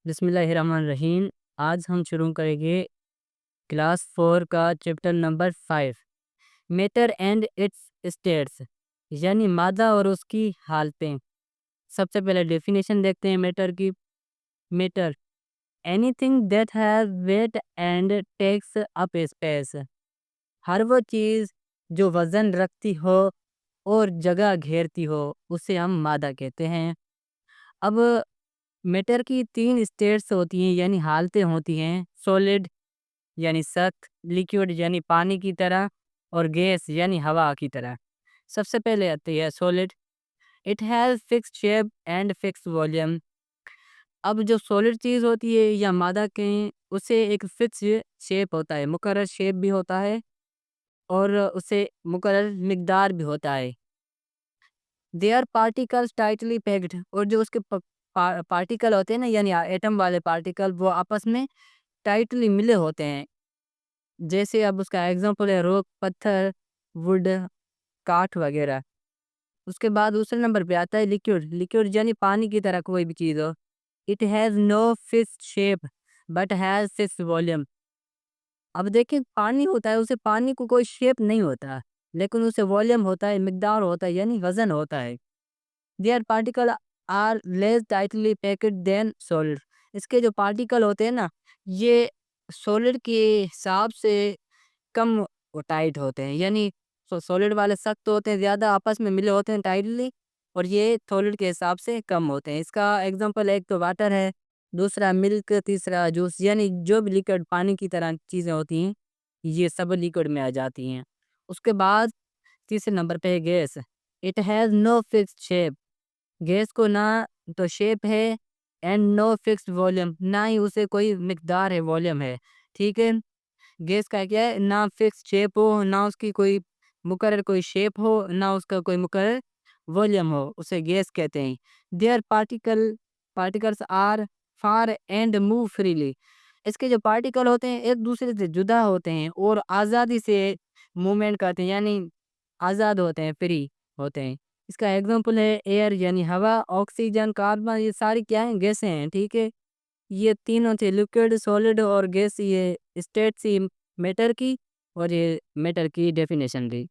بسم اللہ الرحمن الرحیم۔ آج ہم شروع کریں گے کلاس 4 کا چیپٹر نمبر 5، میٹر اینڈ اٹس اسٹیٹس، یعنی مادہ اور اس کی حالتیں۔ سب سے پہلے ڈیفینیشن دیکھتے ہیں میٹر کی۔ Matter anything that has weight and takes up space, ہر وہ چیز جو وزن رکھتی ہو اور جگہ گھیرتی ہو اسے ہم مادہ کہتے ہیں۔ اب میٹر کی 3 اسٹیٹس ہوتی ہیں یعنی حالتیں ہوتی ہیں، سولڈ یعنی سخت، لیکوڈ یعنی پانی کی طرح، اور گیس یعنی ہوا کی طرح۔ سب سے پہلے آتی ہے sold. It has fixed shape and fix volume. اب جو سولڈ چیز ہوتی ہے یا مادہ کہیں اسے ایک فکس شیپ ہوتا ہے، مقرر شیپ بھی ہوتا ہے اور اسے مقرر مقدار بھی ہوتا ہے۔ They are particles tightly packed, اور جو اس کے پارٹیکل ہوتے ہیں نا یعنی ایٹم والے پارٹیکل، وہ آپس میں ٹائٹلی ملے ہوتے ہیں۔ جیسے اب اس کا ایگزامپل ہے روک، پتھر، ووڈ، کاٹ وغیرہ۔ اس کے بعد دوسرے نمبر پہ آتا ہے لیکوڈ۔ لیکوڈ یعنی پانی کی طرح کوئی بھی چیز ہو۔ It has no fixed shape but has fixed volume. اب دیکھیں پانی ہوتا ہے، اسے پانی کو کوئی شیپ نہیں ہوتا لیکن اسے والیوم ہوتا ہے، مقدار ہوتا ہے یعنی وزن ہوتا ہے۔ Their particle are less tightly packed than solid. اس کے جو پارٹیکل ہوتے ہیں نا یہ سولڈ کے حساب سے کم ٹائٹ ہوتے ہیں، یعنی سولڈ والے سخت ہوتے ہیں، زیادہ آپس میں ملے ہوتے ہیں ٹائٹلی، اور یہ سولڈ کے حساب سے کم ہوتے ہیں۔ اس کا ایگزامپل ایک تو واٹر ہے، دوسرا ملک، تیسرا جوس، یعنی جو بھی لیکوڈ پانی کی طرح چیزیں ہوتی ہیں یہ سب لیکوڈ میں آ جاتی ہیں۔ اس کے بعد تیسرے نمبر پہ ہے gas. It has no fixed shape. Gas کو نہ تو شیپ ہے اینڈ نو فکسڈ والیوم، نہ ہی اسے کوئی مقدار ہے، والیوم ہے، ٹھیک ہے۔ گیس کا کیا ہے، نہ فکس شیپ ہو، نہ اس کی کوئی مقرر کوئی شیپ ہو، نہ اس کا کوئی مقرر والیوم ہو، اسے گیس کہتے ہیں۔ Their particles are far and move freely. اس کے جو پارٹیکل ہوتے ہیں ایک دوسرے سے جدا ہوتے ہیں اور آزادی سے موومنٹ کرتے ہیں، یعنی آزاد ہوتے ہیں، فری ہوتے ہیں۔ اس کا ایگزامپل ہے ایئر یعنی ہوا، آکسیجن، کاربن، یہ ساری کیا ہیں، گیسیں ہیں، ٹھیک ہے۔ یہ تینوں تھے لیکوڈ، سولڈ اور گیس، یہ اسٹیٹ سی میٹر کی، اور یہ میٹر کی ڈیفینیشن دی۔